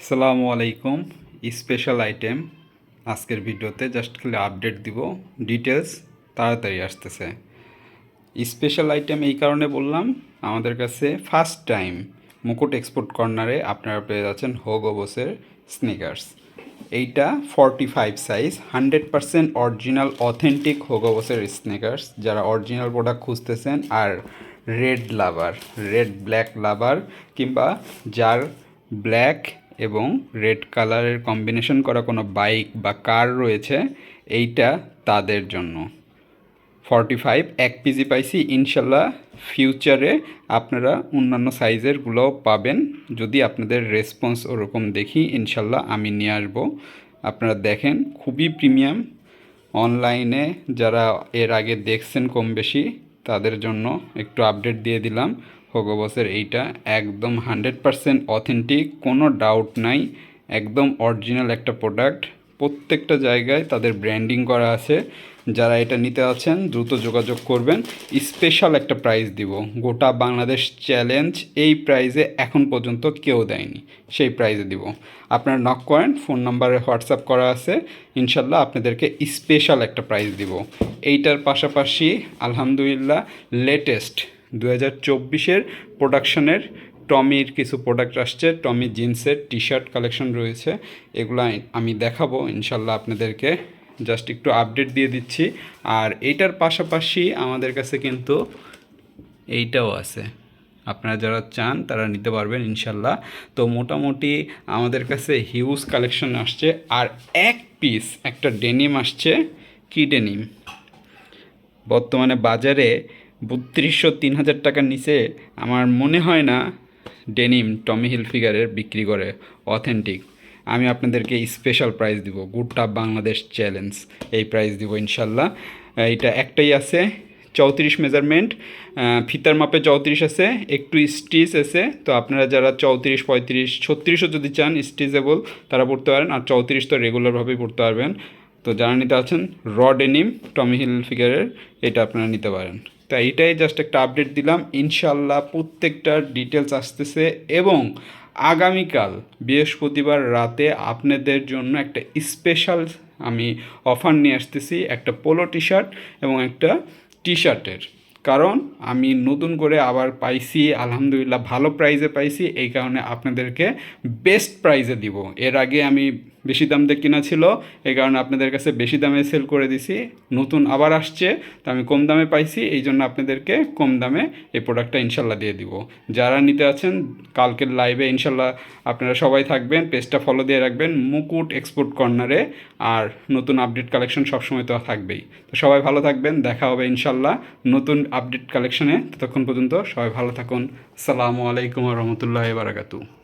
আসসালামু আলাইকুম। Special item আজকের ভিডিওতে জাস্ট খালি আপডেট দিব, ডিটেলস তাড়াতাড়ি আসতেছে। স্পেশাল আইটেম এই কারণে বললাম, আমাদের কাছে ফার্স্ট টাইম মুকুট এক্সপোর্ট কর্নারে আপনারা পেয়ে যাচ্ছেন হোগো বসের স্নিকার্স। এইটা 45 সাইজ, 100% অরিজিনাল অথেন্টিক হোগো বসের স্নিকার্স। যারা অরিজিনাল প্রোডাক্ট খুঁজতেছেন আর রেড ব্ল্যাক লাভার, কিংবা যার ব্ল্যাক এবং রেড কালারের কম্বিনেশন করা কোনো বাইক বা কার রয়েছে, এইটা তাদের জন্য। 45 এক পিজি পাইছি, ইনশাল্লাহ ফিউচারে আপনারা অন্যান্য সাইজেরগুলোও পাবেন। যদি আপনাদের রেসপন্স ওরকম দেখি, ইনশাল্লাহ আমি নিয়ে আসবো। আপনারা দেখেন, খুবই প্রিমিয়াম। অনলাইনে যারা এর আগে দেখছেন কম বেশি, তাদের জন্য একটু আপডেট দিয়ে দিলাম। হোগো বসের এইটা একদম 100% অথেন্টিক, কোনো ডাউট নাই, একদম অরিজিনাল একটা প্রোডাক্ট। প্রত্যেকটা জায়গায় তাদের ব্র্যান্ডিং করা আছে। যারা এটা নিতে আছেন দ্রুত যোগাযোগ করবেন। স্পেশাল একটা প্রাইস দিব, গোটা বাংলাদেশ চ্যালেঞ্জ। এই প্রাইজে এখন পর্যন্ত কেউ দেয়নি, সেই প্রাইজে দিব। আপনারা নক করেন, ফোন নাম্বারে হোয়াটসঅ্যাপ করা আছে, ইনশাল্লাহ আপনাদেরকে স্পেশাল একটা প্রাইস দিব। এইটার পাশাপাশি আলহামদুলিল্লাহ লেটেস্ট 2024-এর প্রোডাকশনের টমির কিছু প্রোডাক্ট আসছে। টমি জিন্সের টি শার্ট কালেকশন রয়েছে, এগুলো আমি দেখাবো ইনশাল্লাহ আপনাদেরকে। জাস্ট একটু আপডেট দিয়ে দিচ্ছি। আর এইটার পাশাপাশি আমাদের কাছে কিন্তু এইটাও আছে, আপনারা যারা চান তারা নিতে পারবেন ইনশাল্লাহ। তো মোটামুটি আমাদের কাছে হিউজ কালেকশন আসছে। আর এক পিস একটা ডেনিম আসছে। কি ডেনিম? বর্তমানে বাজারে 3200-3000 টাকার নিচে আমার মনে হয় না ডেনিম টমি হিলফিগারের বিক্রি করে অথেন্টিক। আমি আপনাদেরকে স্পেশাল প্রাইস দিব, গোটা বাংলাদেশ চ্যালেঞ্জ এই প্রাইস দিব ইনশাল্লাহ। এটা একটাই আছে 34 মেজারমেন্ট, ফিতার মাপে 34 আছে, একটু স্টিচ আছে। তো আপনারা যারা 34, 35, 36ও যদি চান স্টিচেবল, তারা পড়তে পারেন। আর 34 তো রেগুলারভাবেই পড়তে পারবেন। তো যারা নিতে আছেন র ডেনিম টমি হিলফিগারের, এটা আপনারা নিতে পারেন। তো এইটাই জাস্ট একটা আপডেট দিলাম। ইনশাল্লাহ প্রত্যেকটার ডিটেলস আসতেছে। এবং আগামীকাল বৃহস্পতিবার রাতে আপনাদের জন্য একটা স্পেশাল আমি অফার নিয়ে আসতেছি, একটা পোলো টি শার্ট এবং একটা টি শার্টের। কারণ আমি নতুন করে আবার পাইছি, আলহামদুলিল্লাহ ভালো প্রাইসে পাইছি, এই কারণে আপনাদেরকে বেস্ট প্রাইসে দিব। এর আগে আমি বেশি দাম দিয়ে কিনা ছিল, এই কারণে আপনাদের কাছে বেশি দামে সেল করে দিছি। নতুন আবার আসছে, তো আমি কম দামে পাইছি, এই জন্য আপনাদেরকে কম দামে এই প্রোডাক্টটা ইনশাল্লাহ দিয়ে দিব। যারা নিতে আছেন কালকের লাইভে ইনশাল্লাহ আপনারা সবাই থাকবেন, পেজটা ফলো দিয়ে রাখবেন মুকুট এক্সপোর্ট কর্নারে। আর নতুন আপডেট কালেকশন সবসময় তো থাকবেই। তো সবাই ভালো থাকবেন, দেখা হবে ইনশাল্লাহ নতুন আপডেট কালেকশনে। ততক্ষণ পর্যন্ত সবাই ভালো থাকুন। আসসালামু আলাইকুম ওয়া রাহমাতুল্লাহি ওয়া বারাকাতুহু।